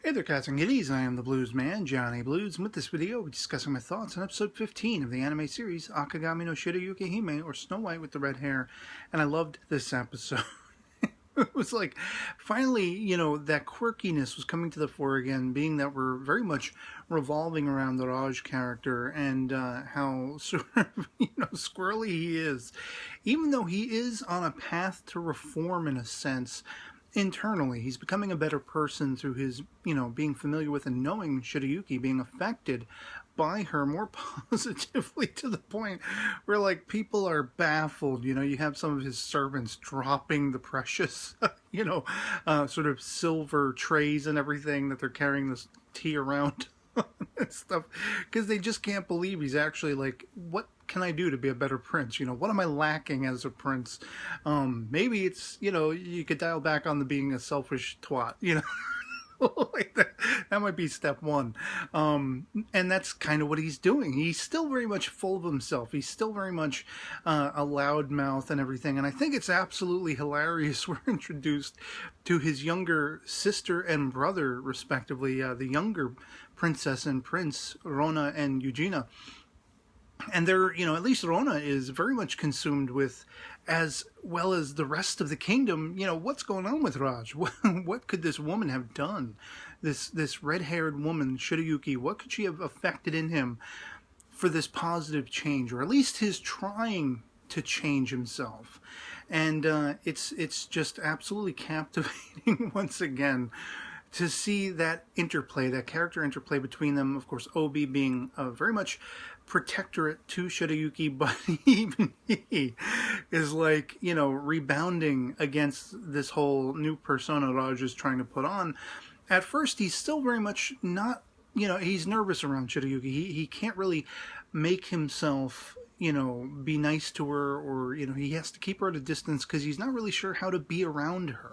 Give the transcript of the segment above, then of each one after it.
Hey there, cats and kitties. I am the Blues Man, Johnny Blues, and with this video, we're discussing my thoughts on episode 15 of the anime series Akagami no Shirayuki-hime, or Snow White with the Red Hair, and I loved this episode. It was like, finally, that quirkiness was coming to the fore again, being that we're very much revolving around the Raj character and how sort of, squirrely he is. Even though he is on a path to reform in a sense, internally, he's becoming a better person through his, being familiar with and knowing Shirayuki, being affected by her more positively to the point where, like, people are baffled. You have some of his servants dropping the precious, sort of silver trays and everything that they're carrying this tea around and stuff, because they just can't believe he's actually like, what can I do to be a better prince? What am I lacking as a prince? Maybe it's, you could dial back on the being a selfish twat, like that might be step one. And that's kind of what he's doing. He's still very much full of himself. He's still very much a loudmouth and everything. And I think it's absolutely hilarious. We're introduced to his younger sister and brother, respectively, the younger princess and prince, Rona and Eugenia. And they're, at least Rona is very much consumed with, as well as the rest of the kingdom, what's going on with Raj? What could this woman have done? This red-haired woman, Shirayuki, what could she have affected in him for this positive change? Or at least his trying to change himself. And it's just absolutely captivating once again to see that interplay, that character interplay between them. Of course, Obi being very much protectorate to Shirayuki, but even he is like, rebounding against this whole new persona Raj is trying to put on. At first, he's still very much not, he's nervous around Shirayuki. He can't really make himself, be nice to her, or, he has to keep her at a distance because he's not really sure how to be around her.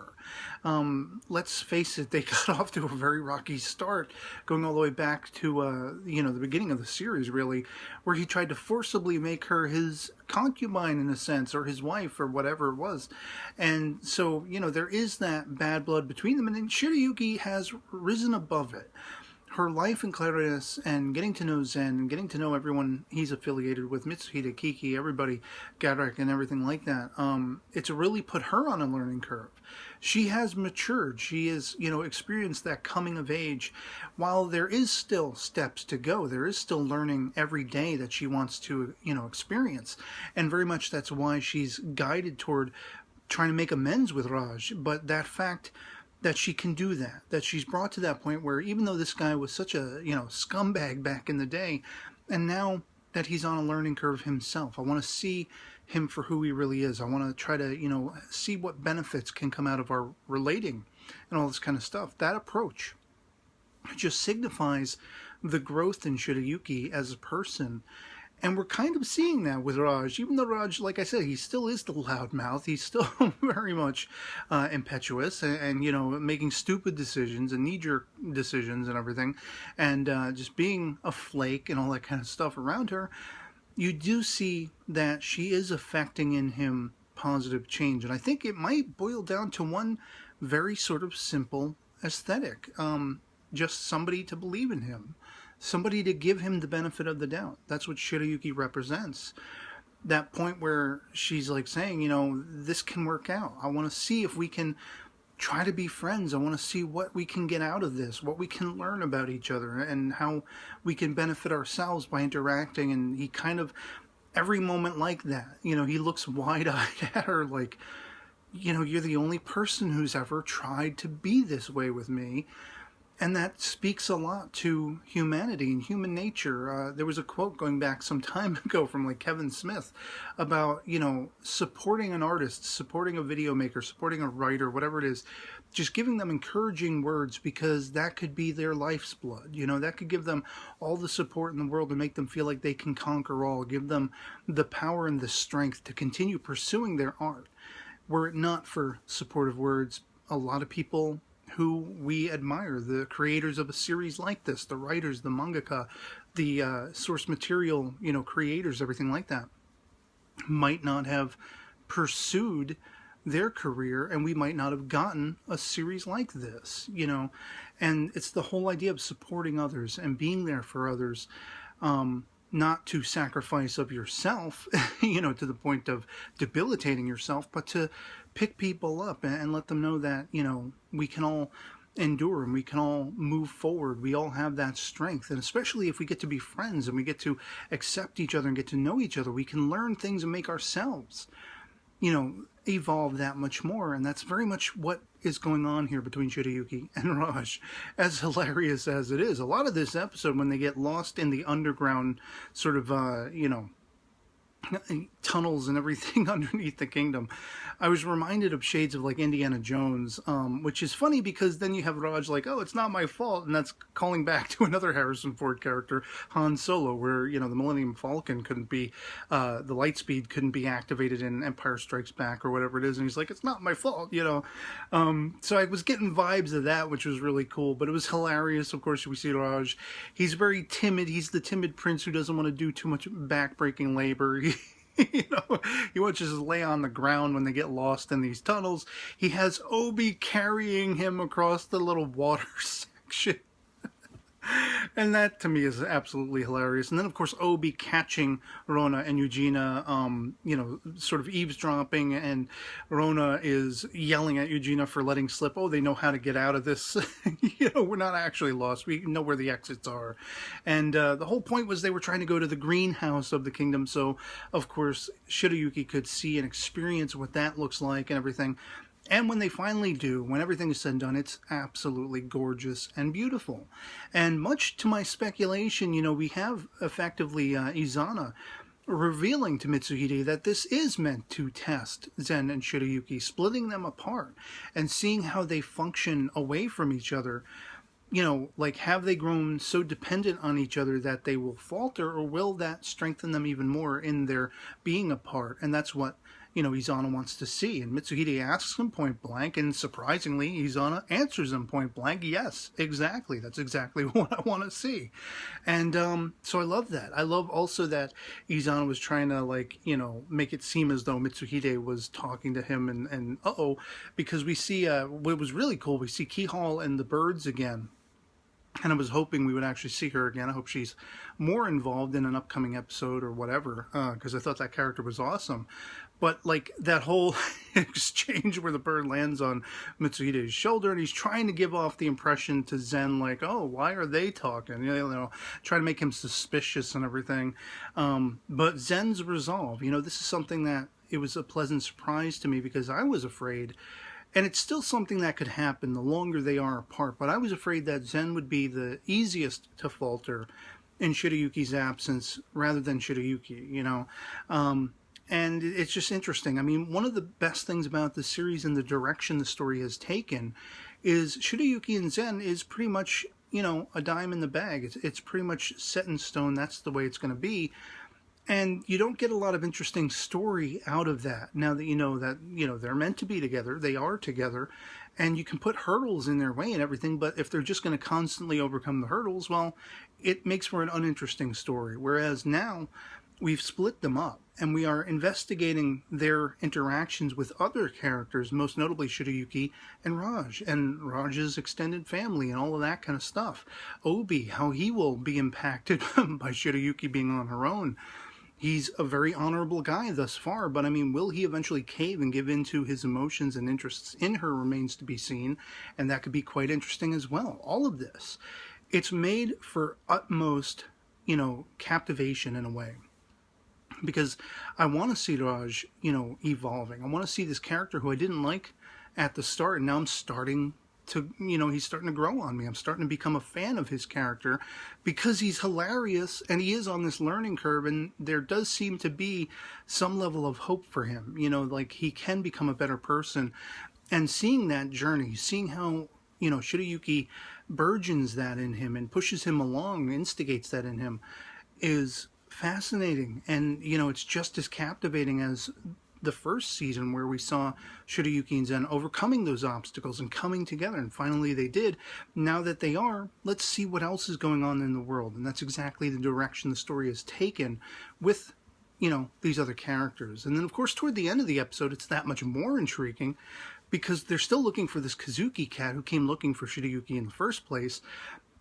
Let's face it, they got off to a very rocky start, going all the way back to, the beginning of the series, really, where he tried to forcibly make her his concubine, in a sense, or his wife, or whatever it was. And so, there is that bad blood between them, and then Shirayuki has risen above it. Her life in Clarice and getting to know Zen and getting to know everyone he's affiliated with, Mitsuhide, Kiki, everybody, Gadrak, and everything like that, it's really put her on a learning curve. She has matured. She has, experienced that coming of age. While there is still steps to go, there is still learning every day that she wants to, experience. And very much that's why she's guided toward trying to make amends with Raj. But that fact that she can do that she's brought to that point where, even though this guy was such a, scumbag back in the day, and now that he's on a learning curve himself, I want to see him for who he really is. I want to try to, see what benefits can come out of our relating and all this kind of stuff. That approach just signifies the growth in Shirayuki as a person. And we're kind of seeing that with Raj. Even though Raj, like I said, he still is the loudmouth. He's still very much impetuous and, making stupid decisions and knee-jerk decisions and everything. And just being a flake and all that kind of stuff around her. You do see that she is affecting in him positive change. And I think it might boil down to one very sort of simple aesthetic. Just somebody to believe in him. Somebody to give him the benefit of the doubt. That's what Shirayuki represents. That point where she's like saying, this can work out. I want to see if we can try to be friends. I want to see what we can get out of this, what we can learn about each other, and how we can benefit ourselves by interacting. And he kind of, every moment like that, he looks wide-eyed at her like, you're the only person who's ever tried to be this way with me. And that speaks a lot to humanity and human nature. There was a quote going back some time ago from like Kevin Smith about, supporting an artist, supporting a video maker, supporting a writer, whatever it is, just giving them encouraging words, because that could be their life's blood. That could give them all the support in the world to make them feel like they can conquer all, give them the power and the strength to continue pursuing their art. Were it not for supportive words, a lot of people who we admire, the creators of a series like this, the writers, the mangaka, the source material, creators, everything like that, might not have pursued their career, and we might not have gotten a series like this, you know. And it's the whole idea of supporting others and being there for others, not to sacrifice of yourself, you know, to the point of debilitating yourself, but to pick people up and let them know that, you know, we can all endure and we can all move forward. We all have that strength. And especially if we get to be friends and we get to accept each other and get to know each other, we can learn things and make ourselves, you know, evolve that much more. And that's very much what is going on here between Shirayuki and Raj, as hilarious as it is. A lot of this episode, when they get lost in the underground sort of, you know, tunnels and everything underneath the kingdom, I was reminded of shades of like Indiana Jones, which is funny because then you have Raj like, oh, it's not my fault, and that's calling back to another Harrison Ford character, Han Solo, where, you know, the Millennium Falcon couldn't be, the light speed couldn't be activated in Empire Strikes Back or whatever it is, and he's like, it's not my fault, you know. So I was getting vibes of that, which was really cool, but it was hilarious. Of course, we see Raj, he's very timid, he's the timid prince who doesn't want to do too much back-breaking labor. You know, he wants to just lay on the ground when they get lost in these tunnels. He has Obi carrying him across the little water section. And that, to me, is absolutely hilarious. And then, of course, Obi catching Rona and Eugenia, you know, sort of eavesdropping, and Rona is yelling at Eugenia for letting slip, oh, they know how to get out of this. You know, we're not actually lost. We know where the exits are. And the whole point was they were trying to go to the greenhouse of the kingdom, so, of course, Shirayuki could see and experience what that looks like and everything. And when they finally do, when everything is said and done, it's absolutely gorgeous and beautiful. And much to my speculation, you know, we have effectively Izana revealing to Mitsuhide that this is meant to test Zen and Shirayuki, splitting them apart and seeing how they function away from each other. You know, like, have they grown so dependent on each other that they will falter, or will that strengthen them even more in their being apart? And that's what, you know, Izana wants to see. And Mitsuhide asks him point blank, and surprisingly, Izana answers him point blank, yes, exactly. That's exactly what I want to see. And so I love that. I love also that Izana was trying to, like, you know, make it seem as though Mitsuhide was talking to him, and uh-oh, because we see, what was really cool, we see Keyhall and the birds again. And I was hoping we would actually see her again. I hope she's more involved in an upcoming episode or whatever, because I thought that character was awesome. But, like, that whole exchange where the bird lands on Mitsuhide's shoulder, and he's trying to give off the impression to Zen, like, oh, why are they talking? You know, trying to make him suspicious and everything. But Zen's resolve, you know, this is something that, it was a pleasant surprise to me, because I was afraid. And it's still something that could happen the longer they are apart. But I was afraid that Zen would be the easiest to falter in Shirayuki's absence rather than Shirayuki, you know. And it's just interesting. I mean, one of the best things about the series and the direction the story has taken is Shirayuki and Zen is pretty much, you know, a dime in the bag. It's pretty much set in stone. That's the way it's going to be. And you don't get a lot of interesting story out of that. Now that, you know, they're meant to be together, they are together, and you can put hurdles in their way and everything, but if they're just going to constantly overcome the hurdles, well, it makes for an uninteresting story. Whereas now, we've split them up, and we are investigating their interactions with other characters, most notably Shirayuki and Raj's extended family and all of that kind of stuff. Obi, how he will be impacted by Shirayuki being on her own. He's a very honorable guy thus far, but I mean, will he eventually cave and give in to his emotions and interests in her remains to be seen, and that could be quite interesting as well. All of this, it's made for utmost, you know, captivation in a way. Because I want to see Raj, you know, evolving. I want to see this character who I didn't like at the start, and now I'm starting to, you know, he's starting to grow on me. I'm starting to become a fan of his character because he's hilarious and he is on this learning curve, and there does seem to be some level of hope for him. You know, like, he can become a better person. And seeing that journey, seeing how, you know, Shirayuki burgeons that in him and pushes him along, instigates that in him, is fascinating. And, you know, it's just as captivating as the first season, where we saw Shirayuki and Zen overcoming those obstacles and coming together, and finally they did. Now that they are, let's see what else is going on in the world. And that's exactly the direction the story has taken with, you know, these other characters. And then, of course, toward the end of the episode, it's that much more intriguing because they're still looking for this Kazuki cat who came looking for Shirayuki in the first place.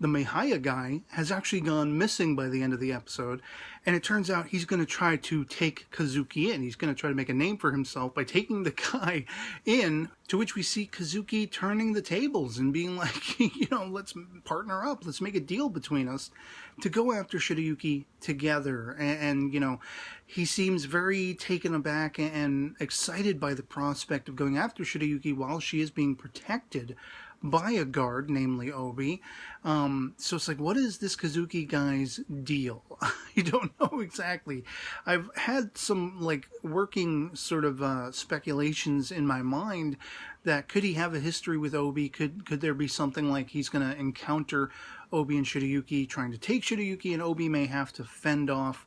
The Mihaya guy has actually gone missing by the end of the episode, and it turns out he's going to try to take Kazuki in. He's going to try to make a name for himself by taking the guy in, to which we see Kazuki turning the tables and being like, you know, let's partner up, let's make a deal between us to go after Shirayuki together. And you know, he seems very taken aback and excited by the prospect of going after Shirayuki while she is being protected by a guard, namely Obi. So it's like, what is this Kazuki guy's deal? I don't know exactly. I've had some like working sort of speculations in my mind that could he have a history with Obi? Could there be something like he's going to encounter Obi and Shirayuki trying to take Shirayuki, and Obi may have to fend off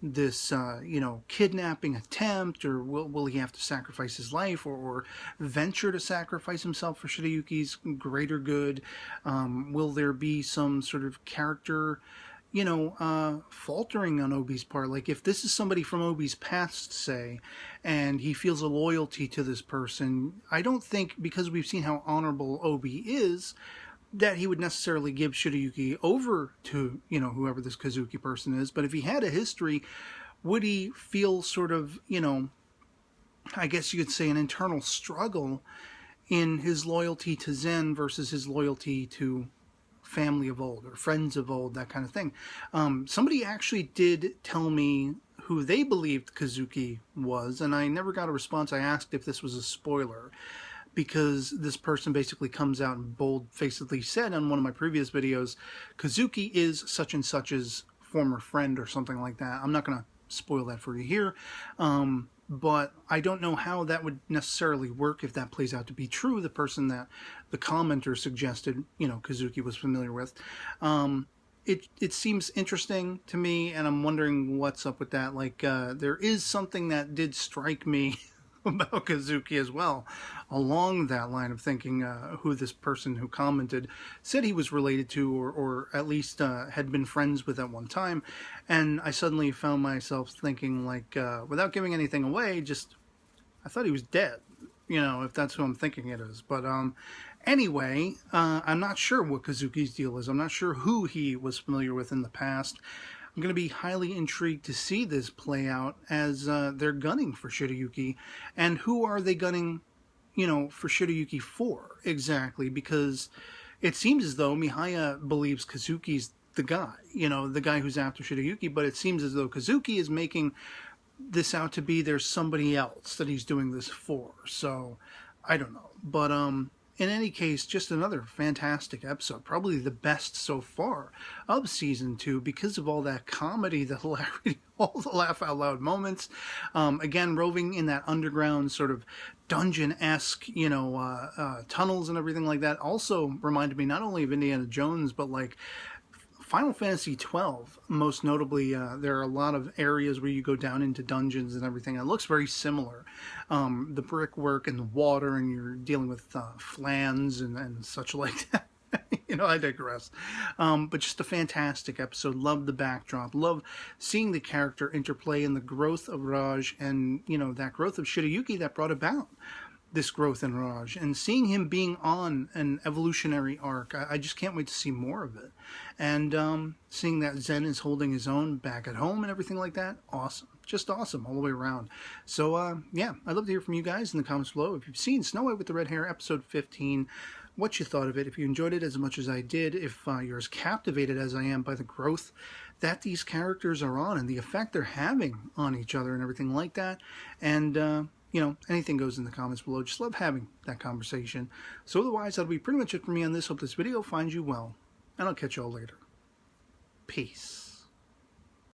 this, you know, kidnapping attempt, or will he have to sacrifice his life, or venture to sacrifice himself for Shirayuki's greater good? Will there be some sort of character, you know, faltering on Obi's part? Like, if this is somebody from Obi's past, say, and he feels a loyalty to this person, I don't think, because we've seen how honorable Obi is, that he would necessarily give Shirayuki over to, you know, whoever this Kazuki person is. But if he had a history, would he feel sort of, you know, I guess you could say an internal struggle in his loyalty to Zen versus his loyalty to family of old or friends of old, that kind of thing. Somebody actually did tell me who they believed Kazuki was, and I never got a response. I asked if this was a spoiler, because this person basically comes out and bold-facedly said on one of my previous videos, Kazuki is such and such's former friend or something like that. I'm not going to spoil that for you here, but I don't know how that would necessarily work if that plays out to be true, the person that the commenter suggested, you know, Kazuki was familiar with. It seems interesting to me, and I'm wondering what's up with that. Like, there is something that did strike me about Kazuki as well, along that line of thinking, who this person who commented said he was related to, or at least had been friends with at one time. And I suddenly found myself thinking, like, without giving anything away, just, I thought he was dead, you know, if that's who I'm thinking it is. But anyway, I'm not sure what Kazuki's deal is. I'm not sure who he was familiar with in the past. I'm going to be highly intrigued to see this play out as they're gunning for Shirayuki. And who are they gunning, you know, for Shirayuki for exactly? Because it seems as though Mihaya believes Kazuki's the guy, you know, the guy who's after Shirayuki, but it seems as though Kazuki is making this out to be there's somebody else that he's doing this for. So I don't know. But in any case, just another fantastic episode. Probably the best so far of Season 2 because of all that comedy, the hilarity, all the laugh-out-loud moments. Again, roving in that underground sort of dungeon-esque, you know, tunnels and everything like that. Also reminded me not only of Indiana Jones, but like Final Fantasy XII, most notably. There are a lot of areas where you go down into dungeons and everything. It looks very similar. The brickwork and the water, and you're dealing with flans and such like that. You know, I digress. But just a fantastic episode. Love the backdrop. Love seeing the character interplay and the growth of Raj, and, you know, that growth of Shirayuki that brought about this growth in Raj, and seeing him being on an evolutionary arc. I just can't wait to see more of it. And seeing that Zen is holding his own back at home and everything like that, awesome. Just awesome all the way around. So, yeah, I'd love to hear from you guys in the comments below. If you've seen Snow White with the Red Hair, episode 15, what you thought of it, if you enjoyed it as much as I did, if you're as captivated as I am by the growth that these characters are on and the effect they're having on each other and everything like that. And, you know, anything goes in the comments below. Just love having that conversation. So otherwise, that'll be pretty much it for me on this. Hope this video finds you well, and I'll catch you all later. Peace.